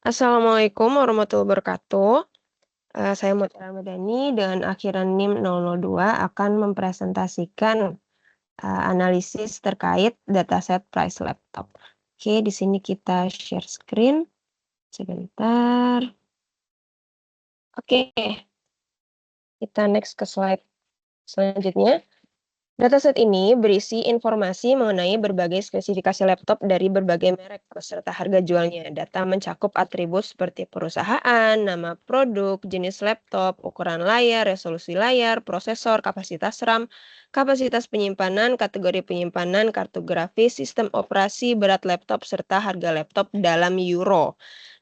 Assalamualaikum warahmatullahi wabarakatuh. Saya Mutiara Madani dengan akhiran NIM 002 akan mempresentasikan, analisis terkait dataset price laptop. Oke, di sini kita share screen, sebentar. Oke, kita next ke slide selanjutnya. Dataset ini berisi informasi mengenai berbagai spesifikasi laptop dari berbagai merek beserta harga jualnya. Data mencakup atribut seperti perusahaan, nama produk, jenis laptop, ukuran layar, resolusi layar, prosesor, kapasitas RAM, kapasitas penyimpanan, kategori penyimpanan, kartu grafis, sistem operasi, berat laptop, serta harga laptop dalam euro.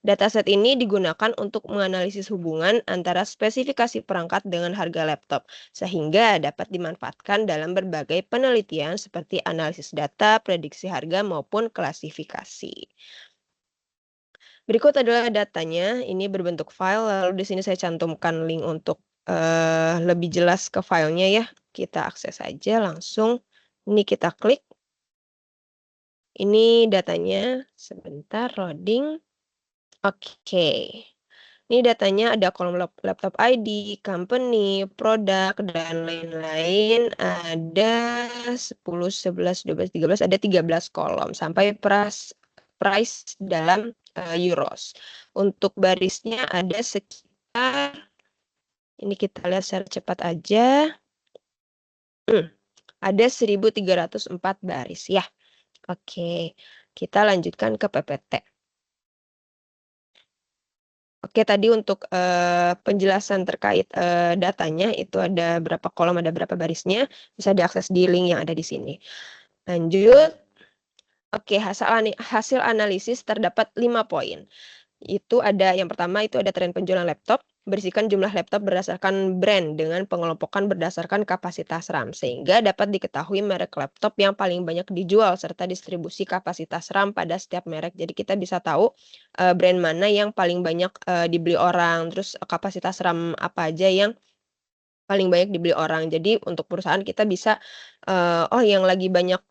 Dataset ini digunakan untuk menganalisis hubungan antara spesifikasi perangkat dengan harga laptop sehingga dapat dimanfaatkan dalam berbagai penelitian seperti analisis data, prediksi harga, maupun klasifikasi. Berikut adalah datanya, ini berbentuk file, lalu di sini saya cantumkan link untuk lebih jelas ke filenya ya. Kita akses saja langsung, ini kita klik. Ini datanya, sebentar loading. Oke. Ini datanya ada kolom laptop ID, company, produk, dan lain-lain. Ada 10, 11, 12, 13, ada 13 kolom sampai price dalam euros. Untuk barisnya ada sekitar, ini kita lihat secara cepat aja. Ada 1304 baris ya. Oke, kita lanjutkan ke PPT. Oke, tadi untuk, penjelasan terkait, datanya itu ada berapa kolom, ada berapa barisnya, bisa diakses di link yang ada di sini. Lanjut, oke, hasil analisis terdapat 5 poin. Itu ada yang pertama itu ada tren penjualan laptop, berisikan jumlah laptop berdasarkan brand dengan pengelompokan berdasarkan kapasitas RAM, sehingga dapat diketahui merek laptop yang paling banyak dijual serta distribusi kapasitas RAM pada setiap merek. Jadi kita bisa tahu, brand mana yang paling banyak, dibeli orang, terus kapasitas RAM apa aja yang paling banyak dibeli orang. Jadi untuk perusahaan kita bisa, oh yang lagi banyak,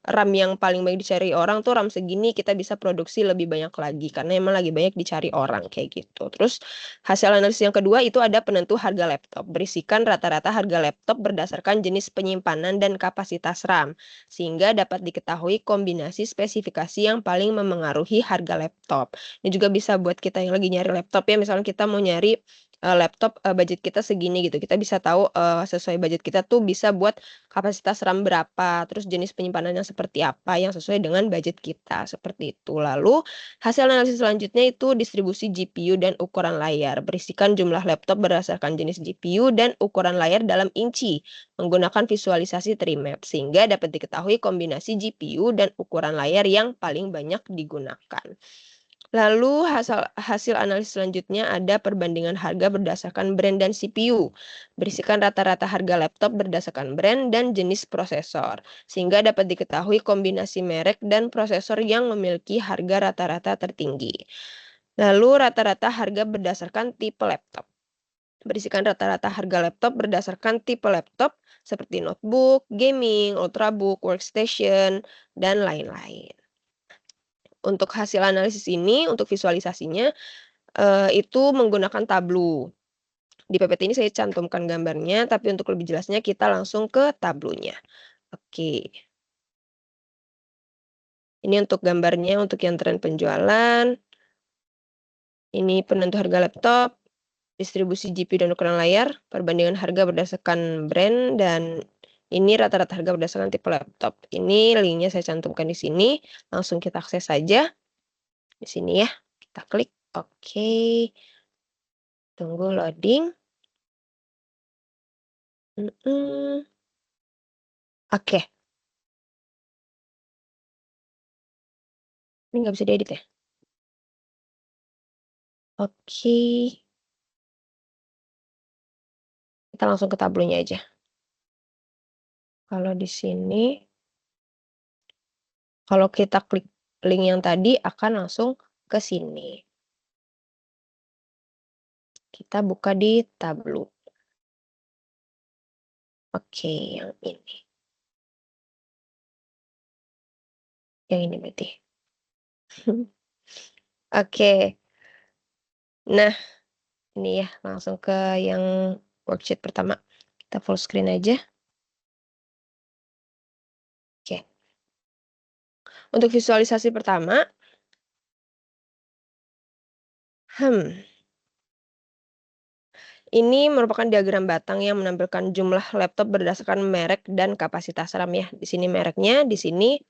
RAM yang paling banyak dicari orang tuh RAM segini, kita bisa produksi lebih banyak lagi karena emang lagi banyak dicari orang, kayak gitu. Terus hasil analisis yang kedua itu ada penentu harga laptop, berisikan rata-rata harga laptop berdasarkan jenis penyimpanan dan kapasitas RAM, sehingga dapat diketahui kombinasi spesifikasi yang paling memengaruhi harga laptop. Ini juga bisa buat kita yang lagi nyari laptop ya, misalnya kita mau nyari laptop, budget kita segini gitu, kita bisa tahu, sesuai budget kita tuh bisa buat kapasitas RAM berapa, terus jenis penyimpanan yang seperti apa yang sesuai dengan budget kita, seperti itu. Lalu hasil analisis selanjutnya itu distribusi GPU dan ukuran layar, berisikan jumlah laptop berdasarkan jenis GPU dan ukuran layar dalam inci, menggunakan visualisasi Trimap, sehingga dapat diketahui kombinasi GPU dan ukuran layar yang paling banyak digunakan. Lalu hasil analisis selanjutnya ada perbandingan harga berdasarkan brand dan CPU, berisikan rata-rata harga laptop berdasarkan brand dan jenis prosesor, sehingga dapat diketahui kombinasi merek dan prosesor yang memiliki harga rata-rata tertinggi. Lalu rata-rata harga berdasarkan tipe laptop, berisikan rata-rata harga laptop berdasarkan tipe laptop seperti notebook, gaming, ultrabook, workstation, dan lain-lain. Untuk hasil analisis ini, untuk visualisasinya, itu menggunakan Tableau. Di PPT ini saya cantumkan gambarnya, tapi untuk lebih jelasnya kita langsung ke Tableau-nya. Oke. Ini untuk gambarnya, untuk yang tren penjualan. Ini penentu harga laptop, distribusi GPU dan ukuran layar, perbandingan harga berdasarkan brand, dan ini rata-rata harga berdasarkan tipe laptop. Ini linknya saya cantumkan di sini, langsung kita akses saja. Di sini ya, kita klik, oke. Tunggu loading. Oke, ini nggak bisa diedit ya? Oke, kita langsung ke tablonya aja. Kalau di sini, kalau kita klik link yang tadi akan langsung ke sini. Kita buka di Tableau. Oke, yang ini. Yang ini berarti. Oke. Nah, ini ya langsung ke yang worksheet pertama. Kita full screen aja. Oke. Untuk visualisasi pertama, hmm, ini merupakan diagram batang yang menampilkan jumlah laptop berdasarkan merek dan kapasitas RAM ya. Di sini mereknya, di sini,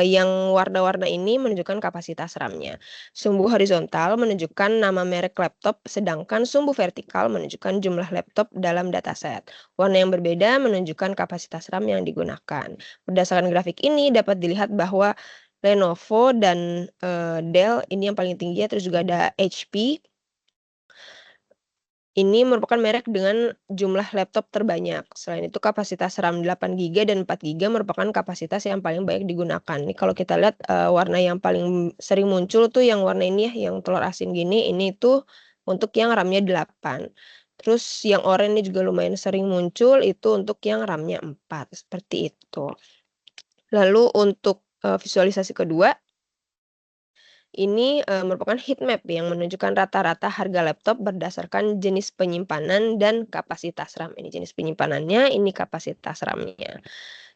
yang warna-warna ini menunjukkan kapasitas RAM-nya. Sumbu horizontal menunjukkan nama merek laptop, sedangkan sumbu vertikal menunjukkan jumlah laptop dalam dataset. Warna yang berbeda menunjukkan kapasitas RAM yang digunakan. Berdasarkan grafik ini dapat dilihat bahwa Lenovo dan, Dell ini yang paling tinggi ya, terus juga ada HP. Ini merupakan merek dengan jumlah laptop terbanyak. Selain itu kapasitas RAM 8 GB dan 4 GB merupakan kapasitas yang paling banyak digunakan. Nih kalau kita lihat, warna yang paling sering muncul tuh yang warna ini ya, yang telur asin gini, ini tuh untuk yang RAM-nya 8. Terus yang oranye ini juga lumayan sering muncul, itu untuk yang RAM-nya 4, seperti itu. Lalu untuk, visualisasi kedua ini, merupakan heat map yang menunjukkan rata-rata harga laptop berdasarkan jenis penyimpanan dan kapasitas RAM. Ini jenis penyimpanannya, ini kapasitas RAM-nya.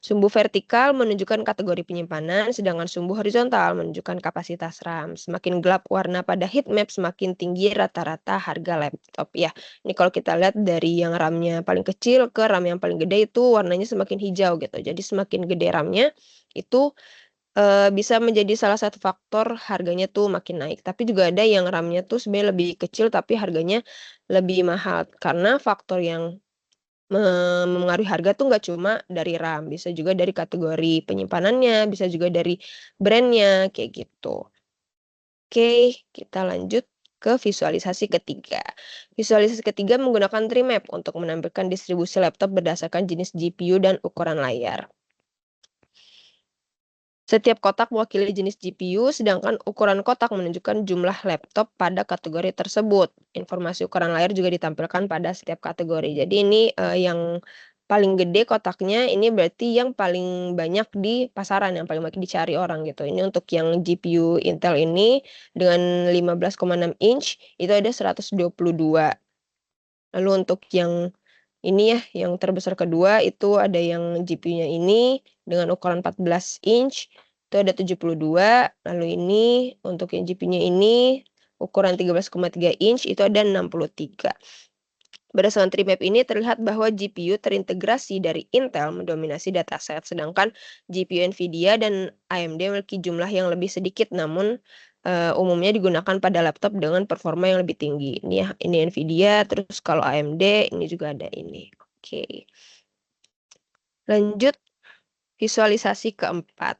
Sumbu vertikal menunjukkan kategori penyimpanan, sedangkan sumbu horizontal menunjukkan kapasitas RAM. Semakin gelap warna pada heat map, semakin tinggi rata-rata harga laptop ya. Ini kalau kita lihat dari yang RAM-nya paling kecil ke RAM yang paling gede itu warnanya semakin hijau gitu. Jadi semakin gede RAM-nya, itu bisa menjadi salah satu faktor harganya tuh makin naik, tapi juga ada yang RAM-nya tuh sebenarnya lebih kecil tapi harganya lebih mahal. Karena faktor yang memengaruhi harga tuh nggak cuma dari RAM, bisa juga dari kategori penyimpanannya, bisa juga dari brand-nya, kayak gitu. Oke, kita lanjut ke visualisasi ketiga. Visualisasi ketiga menggunakan tree map untuk menampilkan distribusi laptop berdasarkan jenis GPU dan ukuran layar. Setiap kotak mewakili jenis GPU, sedangkan ukuran kotak menunjukkan jumlah laptop pada kategori tersebut. Informasi ukuran layar juga ditampilkan pada setiap kategori. Jadi ini, yang paling gede kotaknya, ini berarti yang paling banyak di pasaran, yang paling banyak dicari orang gitu. Ini untuk yang GPU Intel ini dengan 15,6 inch, itu ada 122. Lalu untuk yang ini ya, yang terbesar kedua itu ada yang GPU-nya ini dengan ukuran 14 inch, itu ada 72, lalu ini untuk yang GPU-nya ini ukuran 13,3 inch itu ada 63. Berdasarkan tree map ini terlihat bahwa GPU terintegrasi dari Intel mendominasi dataset, sedangkan GPU Nvidia dan AMD memiliki jumlah yang lebih sedikit namun, umumnya digunakan pada laptop dengan performa yang lebih tinggi. Ini ya, ini Nvidia, terus kalau AMD ini juga ada ini. Oke. Lanjut visualisasi keempat.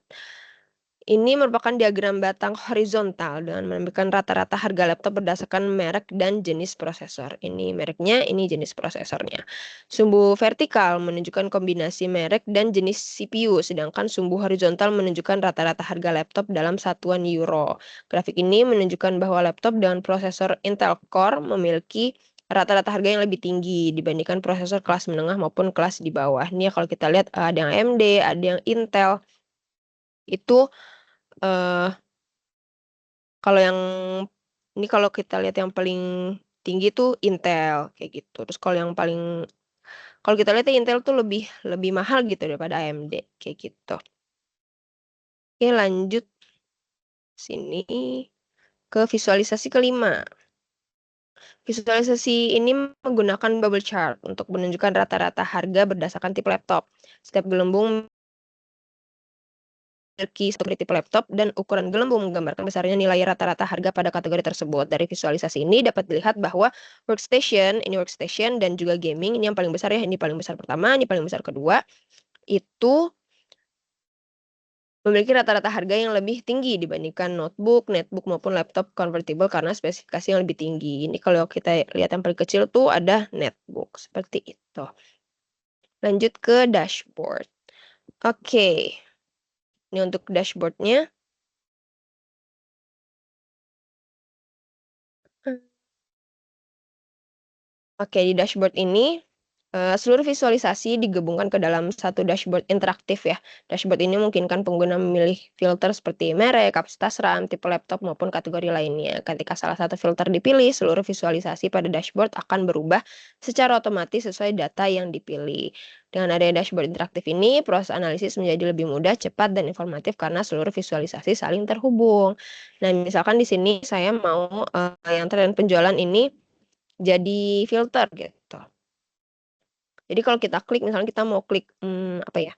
Ini merupakan diagram batang horizontal dengan menampilkan rata-rata harga laptop berdasarkan merek dan jenis prosesor. Ini mereknya, ini jenis prosesornya. Sumbu vertikal menunjukkan kombinasi merek dan jenis CPU, sedangkan sumbu horizontal menunjukkan rata-rata harga laptop dalam satuan euro. Grafik ini menunjukkan bahwa laptop dengan prosesor Intel Core memiliki rata-rata harga yang lebih tinggi dibandingkan prosesor kelas menengah maupun kelas di bawah. Ini ya kalau kita lihat ada yang AMD, ada yang Intel. Itu Eee, kalau yang ini kalau kita lihat yang paling tinggi tuh Intel, kayak gitu. Terus kalau kita lihat ya Intel tuh lebih lebih mahal gitu daripada AMD, kayak gitu. Oke lanjut sini ke visualisasi kelima. Visualisasi ini menggunakan bubble chart untuk menunjukkan rata-rata harga berdasarkan tipe laptop. Setiap gelembung memiliki satu tipe laptop dan ukuran gelembung menggambarkan besarnya nilai rata-rata harga pada kategori tersebut. Dari visualisasi ini dapat dilihat bahwa workstation dan juga gaming ini yang paling besar ya, ini paling besar pertama, ini paling besar kedua, itu memiliki rata-rata harga yang lebih tinggi dibandingkan notebook, netbook maupun laptop convertible karena spesifikasi yang lebih tinggi. Ini kalau kita lihat yang paling kecil tuh ada netbook, seperti itu. Lanjut ke dashboard. Oke, ini untuk dashboardnya. Oke, di dashboard ini Seluruh visualisasi digabungkan ke dalam satu dashboard interaktif ya. Dashboard ini memungkinkan pengguna memilih filter seperti merek, kapasitas RAM, tipe laptop, maupun kategori lainnya. Ketika salah satu filter dipilih, seluruh visualisasi pada dashboard akan berubah secara otomatis sesuai data yang dipilih. Dengan adanya dashboard interaktif ini, proses analisis menjadi lebih mudah, cepat, dan informatif karena seluruh visualisasi saling terhubung. Nah, misalkan di sini saya mau yang tren penjualan ini jadi filter gitu. Jadi kalau kita klik misalnya kita mau klik, apa ya,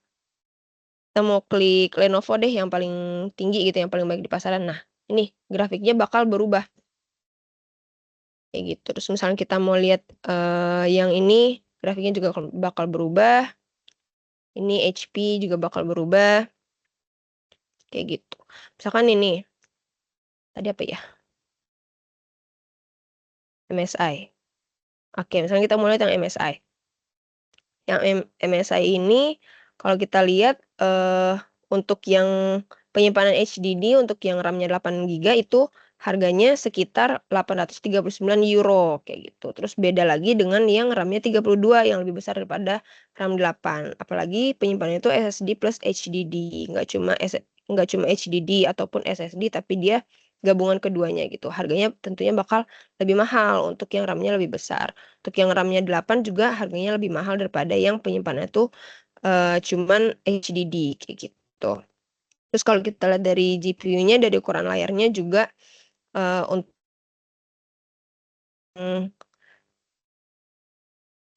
kita mau klik Lenovo deh yang paling tinggi gitu, yang paling baik di pasaran. Nah, ini grafiknya bakal berubah, kayak gitu. Terus misalnya kita mau lihat, yang ini grafiknya juga bakal berubah, ini HP juga bakal berubah, kayak gitu. Misalkan ini, tadi apa ya, MSI. Oke, misalnya kita mau lihat yang MSI. Yang MSI ini kalau kita lihat, untuk yang penyimpanan HDD untuk yang RAM-nya 8 giga itu harganya sekitar €839 kayak gitu. Terus beda lagi dengan yang RAM-nya 32 yang lebih besar daripada RAM 8. Apalagi penyimpanannya itu SSD plus HDD, nggak cuma HDD ataupun SSD tapi dia gabungan keduanya gitu. Harganya tentunya bakal lebih mahal untuk yang RAM-nya lebih besar. Untuk yang RAM-nya 8 juga harganya lebih mahal daripada yang penyimpanannya tuh, cuman HDD kayak gitu. Terus kalau kita lihat dari GPU-nya, dari ukuran layarnya juga, untuk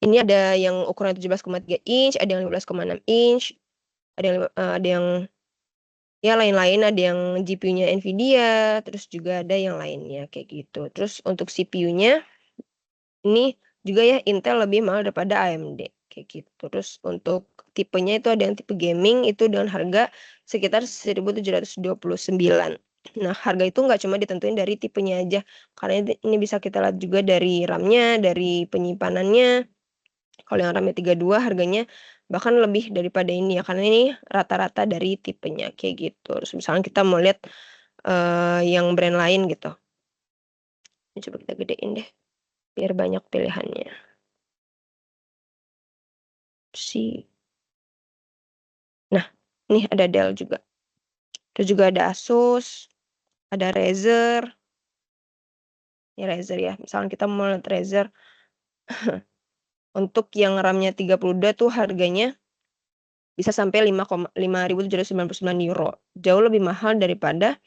ini ada yang ukuran 17,3 inch, ada yang 15,6 inch, ada yang ya lain-lain, ada yang GPU-nya Nvidia, terus juga ada yang lainnya kayak gitu. Terus untuk CPU-nya ini juga ya Intel lebih mahal daripada AMD, kayak gitu. Terus untuk tipenya itu ada yang tipe gaming itu dengan harga sekitar 1.729. Nah, harga itu nggak cuma ditentuin dari tipenya aja, karena ini bisa kita lihat juga dari RAM-nya, dari penyimpanannya. Kalau yang RAM-nya 32 harganya bahkan lebih daripada ini ya, karena ini rata-rata dari tipenya, kayak gitu. Terus misalnya kita mau lihat, yang brand lain gitu. Ini coba kita gedein deh, biar banyak pilihannya. Si Nah, nih ada Dell juga. Terus juga ada Asus, ada Razer. Ini Razer ya, misalkan kita mau lihat Razer, untuk yang RAM-nya 32 tuh harganya bisa sampai €5.5.799. Jauh lebih mahal daripada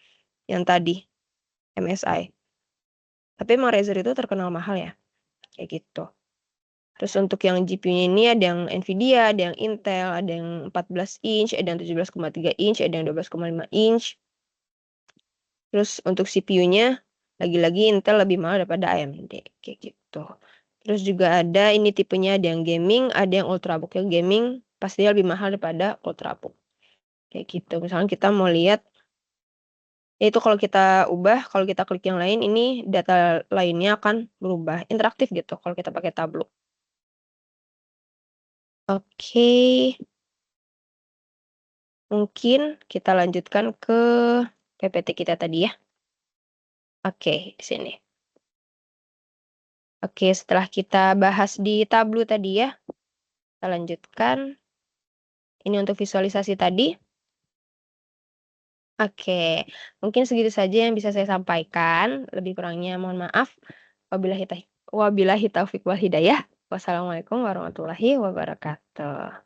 yang tadi, MSI. Tapi emang Razer itu terkenal mahal ya, kayak gitu. Terus untuk yang GPU-nya ini ada yang Nvidia, ada yang Intel, ada yang 14 inch, ada yang 17,3 inch, ada yang 12,5 inch. Terus untuk CPU-nya, lagi-lagi Intel lebih mahal daripada AMD, kayak gitu. Terus juga ada ini tipenya, ada yang gaming, ada yang ultrabook. Yang gaming pastinya lebih mahal daripada ultrabook, kayak gitu. Misalkan kita mau lihat, ya itu kalau kita ubah, kalau kita klik yang lain, ini data lainnya akan berubah, interaktif gitu kalau kita pakai Tableau. Oke, mungkin kita lanjutkan ke PPT kita tadi ya. Oke, di sini. Oke, setelah kita bahas di Tableau tadi ya, kita lanjutkan. Ini untuk visualisasi tadi. Oke, mungkin segitu saja yang bisa saya sampaikan, lebih kurangnya mohon maaf. Wabillahi taufik wal hidayah. Wassalamualaikum warahmatullahi wabarakatuh.